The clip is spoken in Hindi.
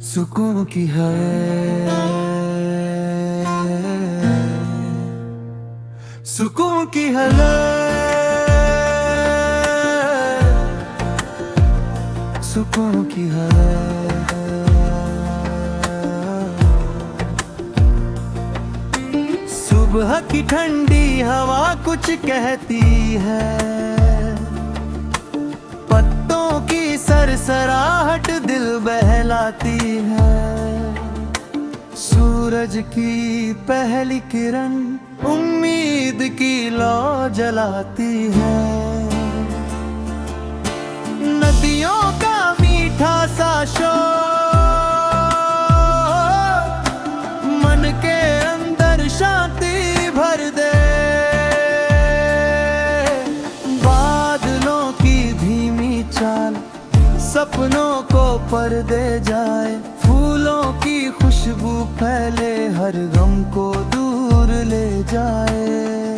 सुकून की है, सुकून की है, सुकून की है। सुबह की ठंडी हवा कुछ कहती है, पत्तों की सरसराहट दिल बहलाती है। सूरज की पहली किरण उम्मीद की लौ जलाती है। नदियों का मीठा सा शोर मन के अंदर शांति भर दे। बादलों की धीमी चाल सपनों को पर्दे जाए। फूलों की खुशबू फैले हर गम को दूर ले जाए।